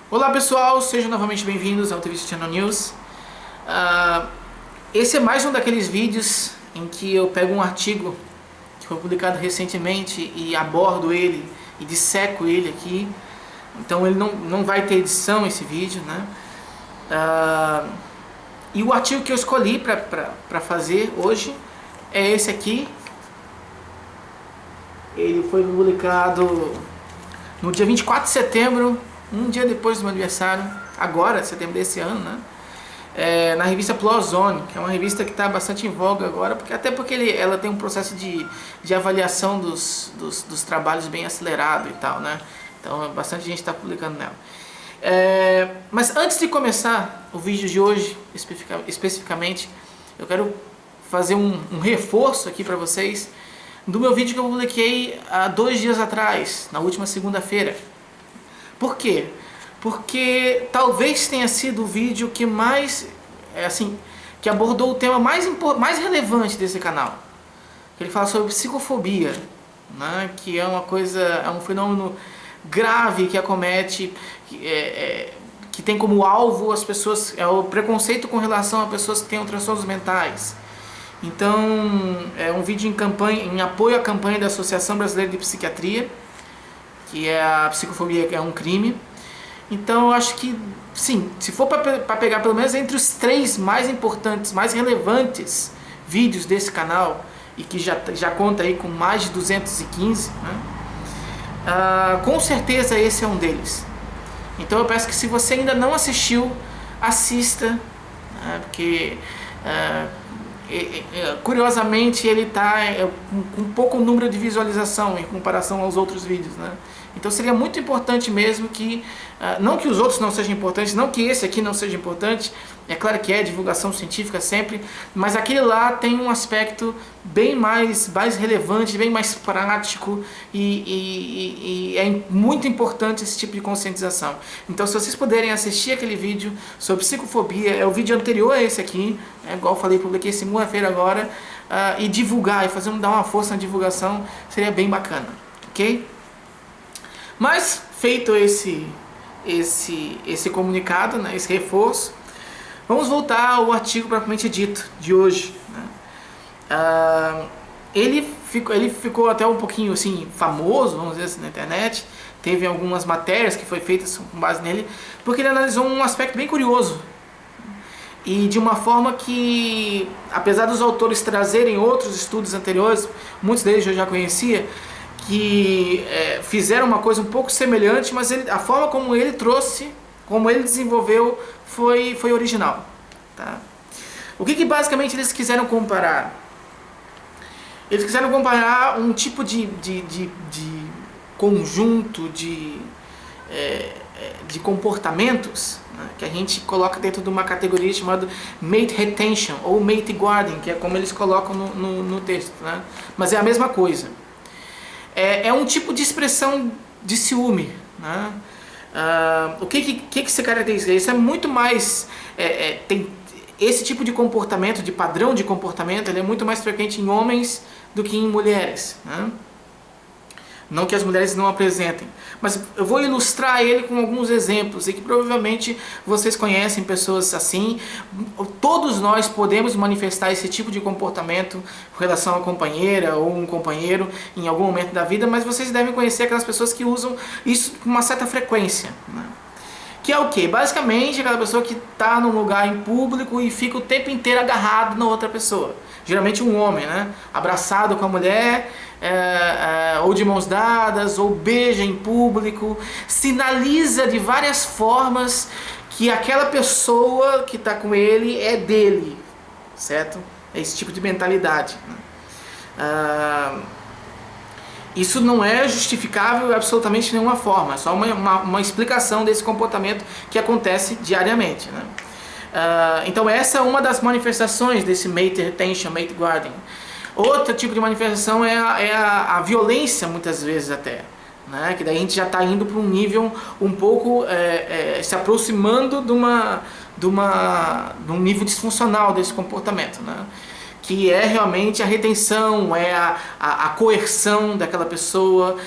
Olá pessoal, sejam novamente bem-vindos ao TV Channel News. Esse é mais um daqueles vídeos em que eu pego um artigo que foi publicado recentemente e abordo ele e disseco ele aqui. Então ele não vai ter edição esse vídeo, né? E o artigo que eu escolhi para fazer hoje é esse aqui. Ele foi publicado no dia 24 de setembro, um dia depois do meu aniversário, agora, setembro desse ano, né? Na revista Plozone, que é uma revista que está bastante em voga agora, até porque ela tem um processo de avaliação dos trabalhos bem acelerado e tal, né? Então bastante gente está publicando nela. Mas antes de começar o vídeo de hoje, especificamente, eu quero fazer um reforço aqui para vocês do meu vídeo que eu publiquei há 2 dias atrás, na última segunda-feira. Por quê? Porque talvez tenha sido o vídeo que mais, que abordou o tema mais relevante desse canal. Ele fala sobre psicofobia, né? Que é um fenômeno grave que acomete, que tem como alvo as pessoas, é o preconceito com relação a pessoas que têm transtornos mentais. Então, é um vídeo em apoio à campanha da Associação Brasileira de Psiquiatria, que é a psicofobia é um crime. Então, eu acho que, sim, se for para pegar pelo menos entre os 3 mais importantes, mais relevantes vídeos desse canal, e que já conta aí com mais de 215, né? Com certeza esse é um deles. Então eu peço que, se você ainda não assistiu, assista, né? Porque curiosamente ele está com pouco número de visualização em comparação aos outros vídeos, né? Então seria muito importante mesmo que, não que os outros não sejam importantes, não que esse aqui não seja importante, é claro que é divulgação científica sempre, mas aquele lá tem um aspecto bem mais relevante, bem mais prático, e é muito importante esse tipo de conscientização. Então, se vocês puderem assistir aquele vídeo sobre psicofobia, é o vídeo anterior a esse aqui, igual eu falei, publiquei segunda-feira agora, e divulgar, e dar uma força na divulgação, seria bem bacana, ok? Mas, feito esse comunicado, né, esse reforço, vamos voltar ao artigo propriamente dito de hoje, né? Ele ficou até um pouquinho assim famoso, vamos dizer assim, na internet. Teve algumas matérias que foi feitas com base nele, porque ele analisou um aspecto bem curioso, e de uma forma que, apesar dos autores trazerem outros estudos anteriores, muitos deles eu já conhecia, que fizeram uma coisa um pouco semelhante, mas a forma como ele trouxe, como ele desenvolveu, foi original, tá? O que basicamente eles quiseram comparar? Eles quiseram comparar um tipo de conjunto de comportamentos, né, que a gente coloca dentro de uma categoria chamada mate retention ou mate guarding, que é como eles colocam no texto, né? Mas é a mesma coisa. É um tipo de expressão de ciúme, né? O que se caracteriza? Isso é muito mais... tem esse tipo de comportamento, de padrão de comportamento, ele é muito mais frequente em homens do que em mulheres, né? Não que as mulheres não apresentem, mas eu vou ilustrar ele com alguns exemplos, e que provavelmente vocês conhecem pessoas assim. Todos nós podemos manifestar esse tipo de comportamento com relação a uma companheira ou um companheiro em algum momento da vida, mas vocês devem conhecer aquelas pessoas que usam isso com uma certa frequência, né? Que é o quê? Basicamente aquela pessoa que está num lugar em público e fica o tempo inteiro agarrado na outra pessoa. Geralmente um homem, né? Abraçado com a mulher, ou de mãos dadas, ou beija em público, sinaliza de várias formas que aquela pessoa que está com ele é dele, certo? É esse tipo de mentalidade, né? Isso não é justificável absolutamente de nenhuma forma, é só uma explicação desse comportamento que acontece diariamente, né? Então essa é uma das manifestações desse mate retention, mate guarding. Outro tipo de manifestação é a violência, muitas vezes até, né? Que daí a gente já está indo para um nível um pouco, se aproximando de um nível disfuncional desse comportamento, né? que é realmente a retenção, é a coerção daquela pessoa,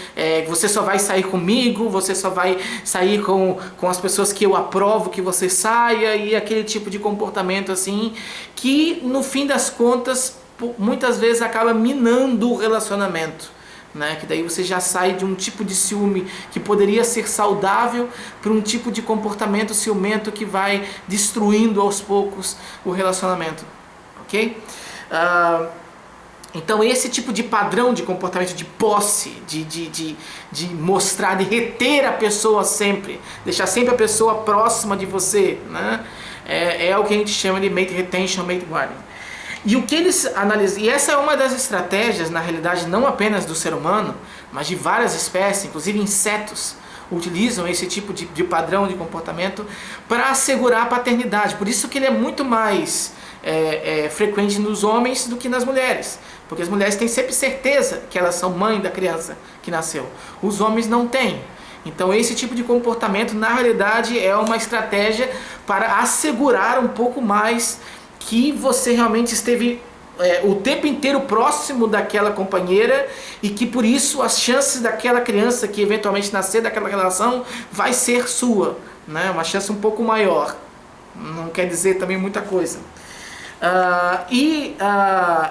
você só vai sair comigo, você só vai sair com as pessoas que eu aprovo que você saia, e aquele tipo de comportamento assim, que no fim das contas muitas vezes acaba minando o relacionamento, né? Que daí você já sai de um tipo de ciúme que poderia ser saudável para um tipo de comportamento ciumento que vai destruindo aos poucos o relacionamento, ok? Então esse tipo de padrão de comportamento de posse, de mostrar, de reter a pessoa sempre, deixar sempre a pessoa próxima de você, né? É o que a gente chama de mate retention, mate guarding. E o que eles analisam, e essa é uma das estratégias, na realidade, não apenas do ser humano, mas de várias espécies, inclusive insetos, utilizam esse tipo de padrão de comportamento para assegurar a paternidade. Por isso que ele é muito mais frequente nos homens do que nas mulheres, porque as mulheres têm sempre certeza que elas são mãe da criança que nasceu. Os homens não têm. Então esse tipo de comportamento, na realidade, é uma estratégia para assegurar um pouco mais que você realmente esteve o tempo inteiro próximo daquela companheira, e que por isso as chances daquela criança que eventualmente nascer daquela relação vai ser sua, né? Uma chance um pouco maior. Não quer dizer também muita coisa.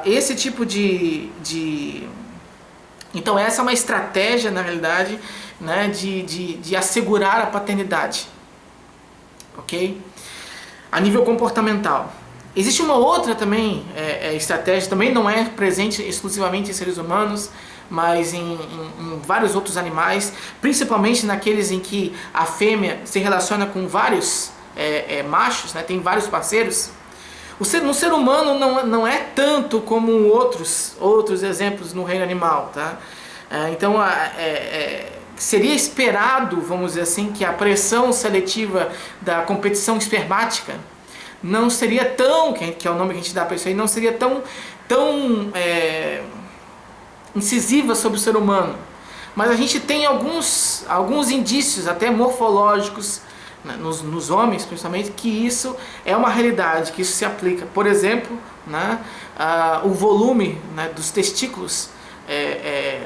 Esse tipo então essa é uma estratégia, na realidade, né, de assegurar a paternidade, ok? A nível comportamental. Existe uma outra também estratégia, também não é presente exclusivamente em seres humanos, mas em vários outros animais, principalmente naqueles em que a fêmea se relaciona com vários machos, né, tem vários parceiros. No ser humano não é tanto como outros exemplos no reino animal, tá? Então seria esperado, vamos dizer assim, que a pressão seletiva da competição espermática não seria tão, que é o nome que a gente dá para isso aí, não seria tão incisiva sobre o ser humano. Mas a gente tem alguns indícios, até morfológicos, né, nos homens principalmente, que isso é uma realidade, que isso se aplica. Por exemplo, né, o volume, né, dos testículos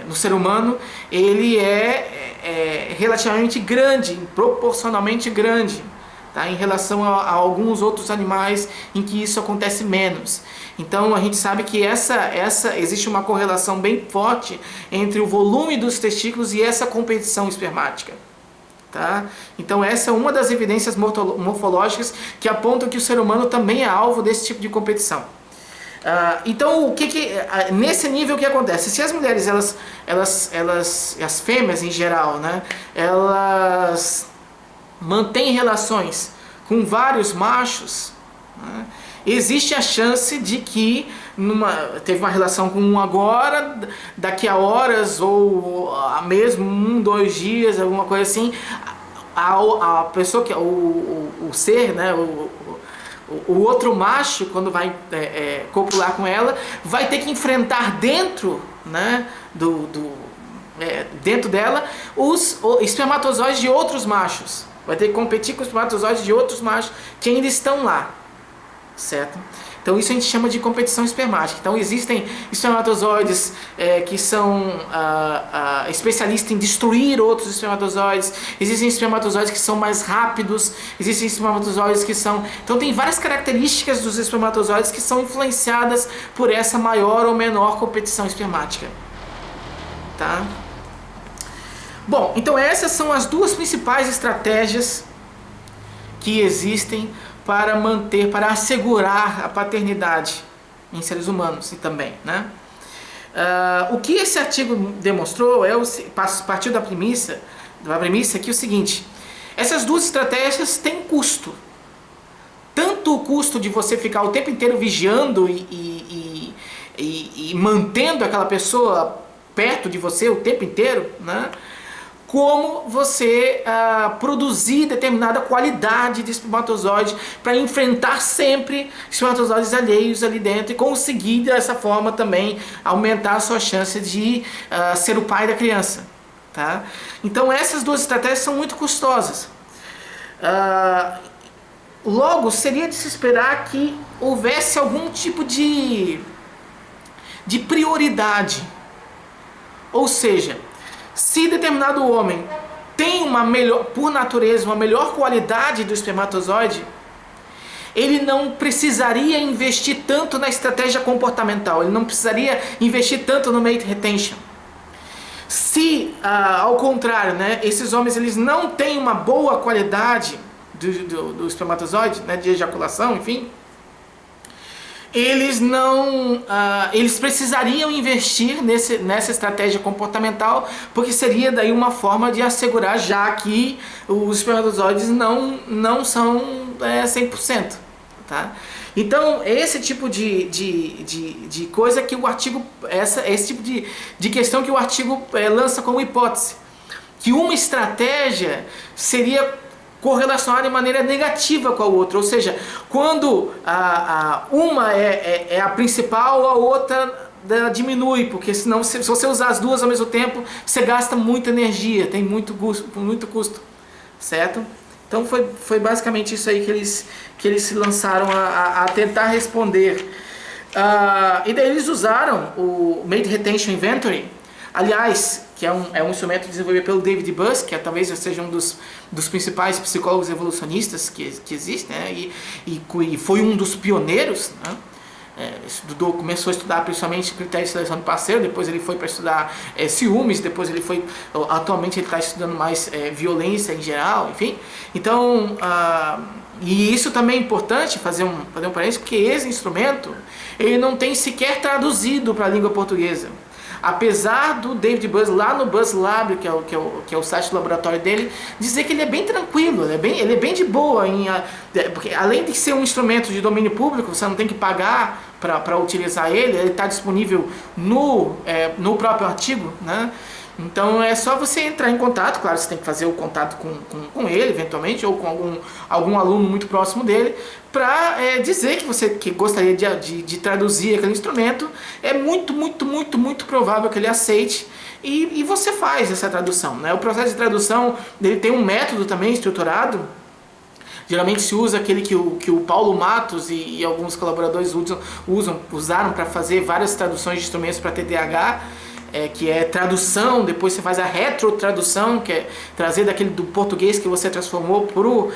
no ser humano, ele é relativamente grande, proporcionalmente grande, tá, em relação a alguns outros animais em que isso acontece menos. Então a gente sabe que existe uma correlação bem forte entre o volume dos testículos e essa competição espermática. Tá? Então essa é uma das evidências morfológicas que apontam que o ser humano também é alvo desse tipo de competição. Então nesse nível o que acontece? Se as mulheres, as fêmeas em geral, né, elas mantêm relações com vários machos, né, existe a chance de que teve uma relação com um agora, daqui a horas ou mesmo 1, 2 dias, alguma coisa assim, a pessoa que o ser, né, o outro macho, quando vai copular com ela, vai ter que enfrentar dentro, né, dentro dela os espermatozoides de outros machos. Vai ter que competir com os espermatozoides de outros machos que ainda estão lá, certo? Então isso a gente chama de competição espermática. Então existem espermatozoides que são especialistas em destruir outros espermatozoides, existem espermatozoides que são mais rápidos, existem espermatozoides que são... Então tem várias características dos espermatozoides que são influenciadas por essa maior ou menor competição espermática, tá? Bom, então essas são as duas principais estratégias que existem para assegurar a paternidade em seres humanos e também, né? O que esse artigo demonstrou partiu da premissa que é o seguinte: essas duas estratégias têm custo. Tanto o custo de você ficar o tempo inteiro vigiando e mantendo aquela pessoa perto de você o tempo inteiro, né? Como você produzir determinada qualidade de espermatozoide para enfrentar sempre espermatozoides alheios ali dentro e conseguir dessa forma também aumentar a sua chance de ser o pai da criança, tá? Então essas duas estratégias são muito custosas. Logo, seria de se esperar que houvesse algum tipo de de prioridade. Ou seja, se determinado homem tem uma melhor, por natureza, uma melhor qualidade do espermatozoide, ele não precisaria investir tanto na estratégia comportamental, ele não precisaria investir tanto no mate retention. Se, ao contrário, né, esses homens eles não têm uma boa qualidade do espermatozoide, né, de ejaculação, enfim, eles precisariam investir nessa estratégia comportamental, porque seria daí uma forma de assegurar, já que os espermatozoides não são 100%, tá? Então, esse tipo de coisa que o artigo, esse tipo de questão que o artigo lança como hipótese, que uma estratégia seria correlacionar de maneira negativa com a outra, ou seja, quando uma é a principal, a outra diminui, porque senão se você usar as duas ao mesmo tempo, você gasta muita energia, tem muito custo, certo? Então foi basicamente isso aí que eles se lançaram a tentar responder. E daí eles usaram o Mate Retention Inventory, aliás, que é um instrumento desenvolvido pelo David Buss, que talvez seja um dos principais psicólogos evolucionistas que existem, né? E foi um dos pioneiros, né? Começou a estudar principalmente critérios de seleção de parceiro, depois ele foi para estudar ciúmes, depois atualmente ele está estudando mais violência em geral, enfim. Então, e isso também é importante fazer um parênteses, porque esse instrumento ele não tem sequer traduzido para a língua portuguesa. Apesar do David Buss, lá no Buzz Lab, que é o site do laboratório dele, dizer que ele é bem tranquilo, ele é bem de boa, porque além de ser um instrumento de domínio público, você não tem que pagar para utilizar ele está disponível no próprio artigo, né? Então é só você entrar em contato, claro, você tem que fazer o contato com ele, eventualmente, ou com algum aluno muito próximo dele, para dizer que você gostaria de traduzir aquele instrumento. É muito provável que ele aceite e você faz essa tradução, né? O processo de tradução ele tem um método também estruturado. Geralmente se usa aquele que o Paulo Matos e alguns colaboradores usaram para fazer várias traduções de instrumentos para TDAH, que é tradução, depois você faz a retrotradução, que é trazer daquele do português que você transformou pro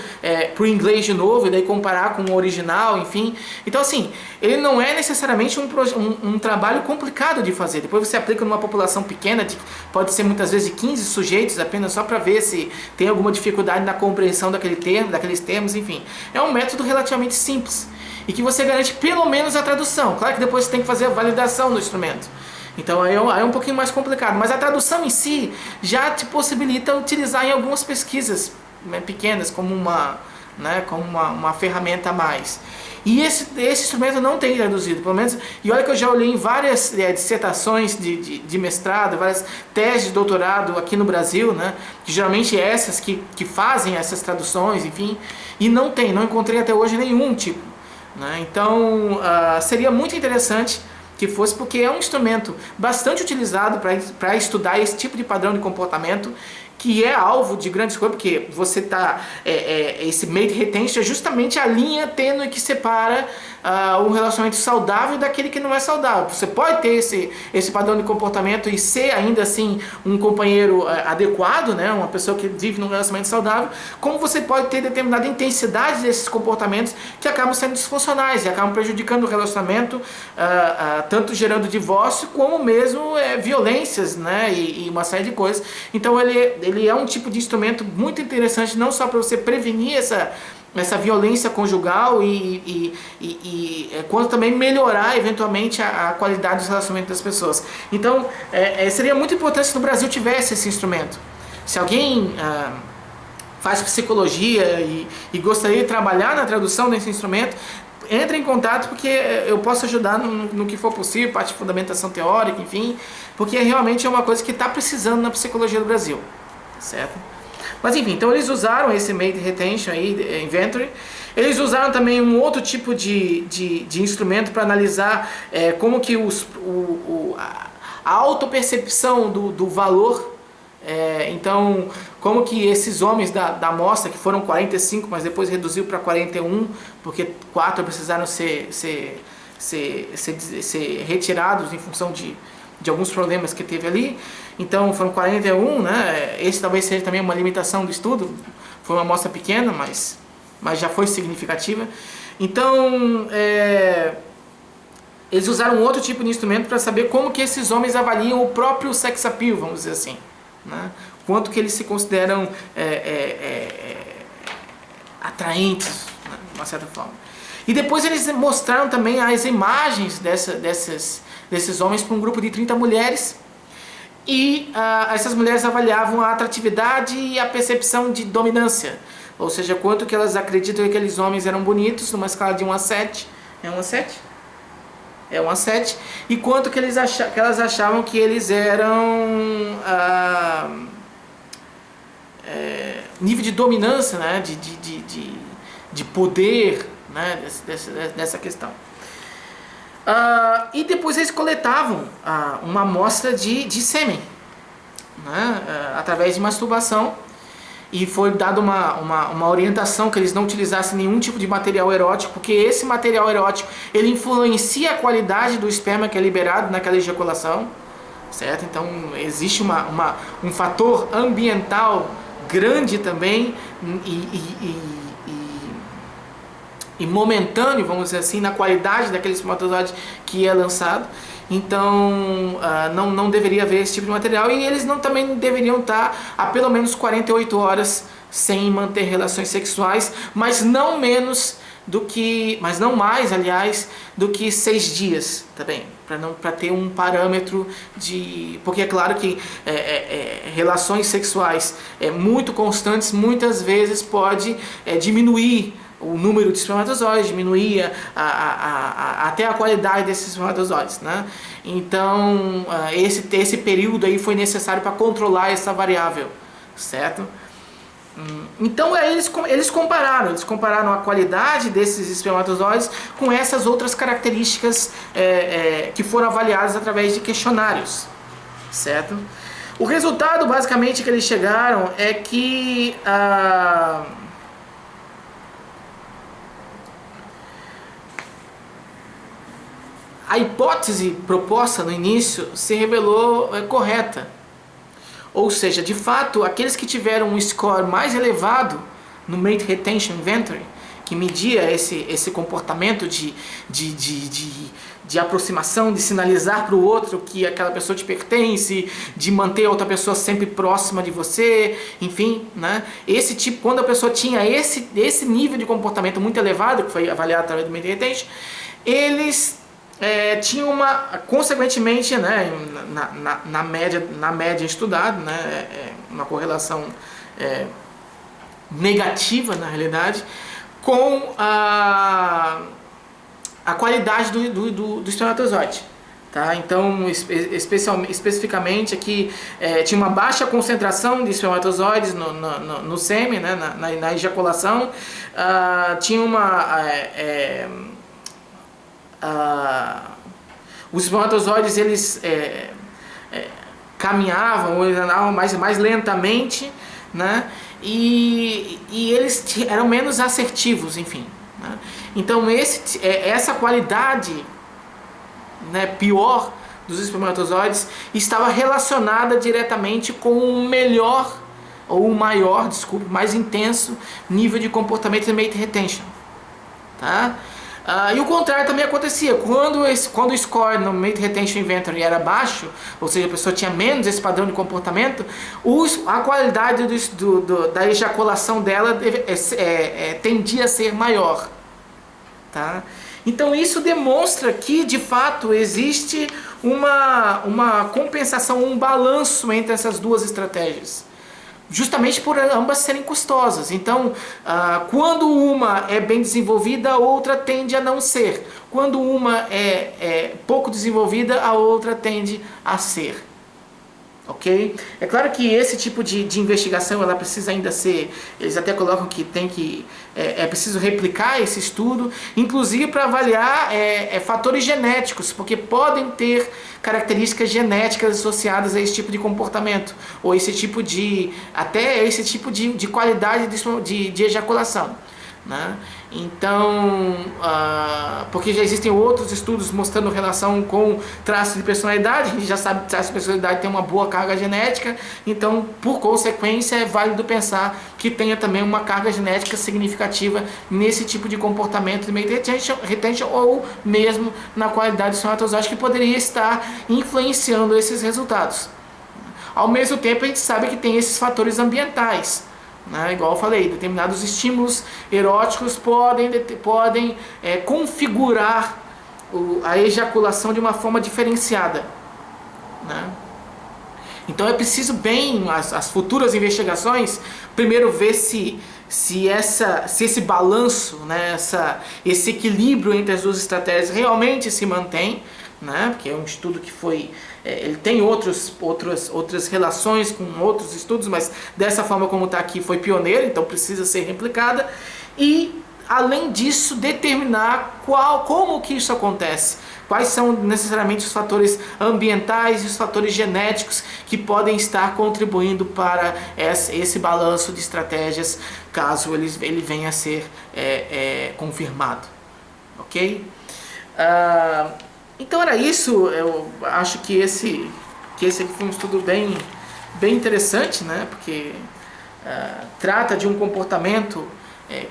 inglês de novo, e daí comparar com o original, enfim. Então assim, ele não é necessariamente um trabalho complicado de fazer. Depois você aplica numa população pequena, pode ser muitas vezes de 15 sujeitos apenas, só para ver se tem alguma dificuldade na compreensão daqueles termos, enfim. É um método relativamente simples, e que você garante pelo menos a tradução. Claro que depois você tem que fazer a validação do instrumento. Então aí é um pouquinho mais complicado, mas a tradução em si já te possibilita utilizar em algumas pesquisas, né, pequenas, como uma ferramenta a mais. E esse instrumento não tem traduzido, pelo menos, e olha que eu já olhei em várias dissertações de mestrado, várias teses de doutorado aqui no Brasil, né, que geralmente essas que fazem essas traduções, enfim, e não encontrei até hoje nenhum tipo, né. Então seria muito interessante que fosse, porque é um instrumento bastante utilizado para estudar esse tipo de padrão de comportamento, que é alvo de grandes coisas, porque você esse mate retention é justamente a linha tênue que separa um relacionamento saudável daquele que não é saudável. Você pode ter esse padrão de comportamento e ser ainda assim um companheiro adequado, né? Uma pessoa que vive num relacionamento saudável, como você pode ter determinada intensidade desses comportamentos que acabam sendo disfuncionais e acabam prejudicando o relacionamento, tanto gerando divórcio como mesmo violências, né? E uma série de coisas. Então ele é um tipo de instrumento muito interessante, não só para você prevenir essa violência conjugal quanto também melhorar eventualmente a qualidade dos relacionamentos das pessoas. Então seria muito importante se no Brasil tivesse esse instrumento. Se alguém faz psicologia e gostaria de trabalhar na tradução desse instrumento, entre em contato, porque eu posso ajudar no que for possível, parte de fundamentação teórica, enfim, porque realmente é uma coisa que está precisando na psicologia do Brasil, certo? Mas enfim, então eles usaram esse Mate Retention aí, Inventory. Eles usaram também um outro tipo de instrumento para analisar como que a autopercepção do valor. Então, como que esses homens da amostra, que foram 45, mas depois reduziu para 41, porque 4 precisaram ser ser retirados em função de alguns problemas que teve ali. Então foram 41, né? Esse talvez seja também uma limitação do estudo, foi uma amostra pequena, mas já foi significativa. Então eles usaram outro tipo de instrumento para saber como que esses homens avaliam o próprio sex appeal, vamos dizer assim, né? Quanto que eles se consideram atraentes, né? De uma certa forma. E depois eles mostraram também as imagens desses homens para um grupo de 30 mulheres. E essas mulheres avaliavam a atratividade e a percepção de dominância. Ou seja, quanto que elas acreditam que aqueles homens eram bonitos, numa escala de 1 a 7. É 1 a 7? É 1 a 7. E quanto que elas achavam que eles eram... nível de dominância, né? de poder, né? dessa questão. E depois eles coletavam uma amostra de sêmen, né? Através de masturbação, e foi dada uma orientação que eles não utilizassem nenhum tipo de material erótico, porque esse material erótico ele influencia a qualidade do esperma que é liberado naquela ejaculação, certo? Então existe um fator ambiental grande também e momentâneo, vamos dizer assim, na qualidade daquele espermatozoide que é lançado. Então não deveria haver esse tipo de material, e eles também deveriam estar a pelo menos 48 horas sem manter relações sexuais, mas não mais, aliás, do que 6 dias também, para ter um parâmetro porque é claro que relações sexuais muito constantes muitas vezes pode diminuir o número de espermatozoides, diminuir até a qualidade desses espermatozoides, né? Então esse período aí foi necessário para controlar essa variável, certo? Então eles compararam a qualidade desses espermatozoides com essas outras características que foram avaliadas através de questionários, certo? O resultado basicamente que eles chegaram é que a hipótese proposta no início se revelou correta. Ou seja, de fato, aqueles que tiveram um score mais elevado no Mate Retention Inventory, que media esse comportamento de aproximação, de sinalizar para o outro que aquela pessoa te pertence, de manter a outra pessoa sempre próxima de você, enfim, né? Quando a pessoa tinha esse nível de comportamento muito elevado, que foi avaliado através do Mate Retention, eles tinha consequentemente, né, na média estudada, né, uma correlação negativa na realidade com a qualidade do espermatozoide, tá? Então especificamente aqui tinha uma baixa concentração de espermatozoides no sêmen, né, na ejaculação, tinha os espermatozoides eles caminhavam ou andavam mais lentamente, né? E eles eram menos assertivos, enfim, né? Então essa qualidade, né, pior dos espermatozoides estava relacionada diretamente com o melhor ou o maior, mais intenso nível de comportamento de Mate Retention, tá? E o contrário também acontecia, quando o score no Mate Retention Inventory era baixo, ou seja, a pessoa tinha menos esse padrão de comportamento, a qualidade da ejaculação dela tendia a ser maior, tá? Então isso demonstra que de fato existe uma compensação, um balanço entre essas duas estratégias, justamente por ambas serem custosas. Então, quando uma é bem desenvolvida, a outra tende a não ser. Quando uma é pouco desenvolvida, a outra tende a ser. Ok? É claro que esse tipo de investigação ela precisa ainda ser, eles até colocam que é preciso replicar esse estudo, inclusive para avaliar fatores genéticos, porque podem ter características genéticas associadas a esse tipo de comportamento, ou até esse tipo de qualidade de ejaculação, né? Então, porque já existem outros estudos mostrando relação com traços de personalidade, a gente já sabe que traços de personalidade tem uma boa carga genética, então, por consequência, é válido pensar que tenha também uma carga genética significativa nesse tipo de comportamento de mate retention ou mesmo na qualidade do espermatozoide, que poderia estar influenciando esses resultados. Ao mesmo tempo, a gente sabe que tem esses fatores ambientais, né? Igual eu falei, determinados estímulos eróticos podem configurar a ejaculação de uma forma diferenciada, né? Então é preciso bem, as futuras investigações, primeiro ver se esse balanço, né, esse equilíbrio entre as duas estratégias realmente se mantém, né? Porque é um estudo que ele tem outras relações com outros estudos, mas dessa forma como está aqui foi pioneiro, então precisa ser replicada. E além disso, determinar como que isso acontece, quais são necessariamente os fatores ambientais e os fatores genéticos que podem estar contribuindo para esse balanço de estratégias, caso ele venha a ser confirmado, ok? Então era isso. Eu acho que esse aqui foi um estudo bem interessante, né? Porque trata de um comportamento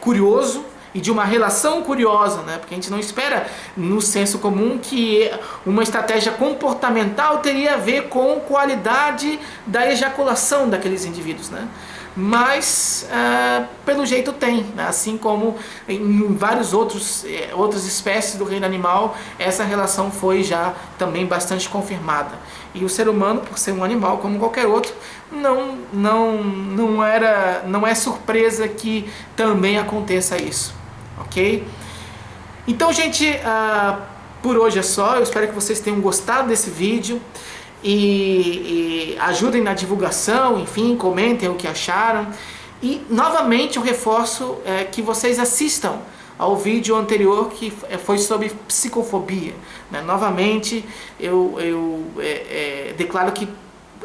curioso e de uma relação curiosa, né? Porque a gente não espera no senso comum que uma estratégia comportamental teria a ver com qualidade da ejaculação daqueles indivíduos, né? Mas pelo jeito tem, né? Assim como em várias outras espécies do reino animal, essa relação foi já também bastante confirmada. E o ser humano, por ser um animal como qualquer outro, não é surpresa que também aconteça isso, ok? Então, gente, por hoje é só. Eu espero que vocês tenham gostado desse vídeo. E ajudem na divulgação, enfim, comentem o que acharam. E novamente eu reforço que vocês assistam ao vídeo anterior, que foi sobre psicofobia, né? Novamente eu declaro que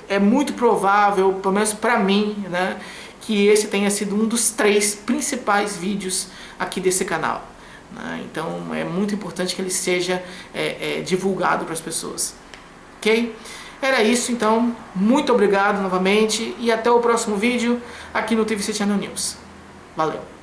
é muito provável, pelo menos para mim, né, que esse tenha sido um dos 3 principais vídeos aqui desse canal, né? Então é muito importante que ele seja divulgado para as pessoas, ok? Era isso, então, muito obrigado novamente e até o próximo vídeo aqui no TVC Channel News. Valeu!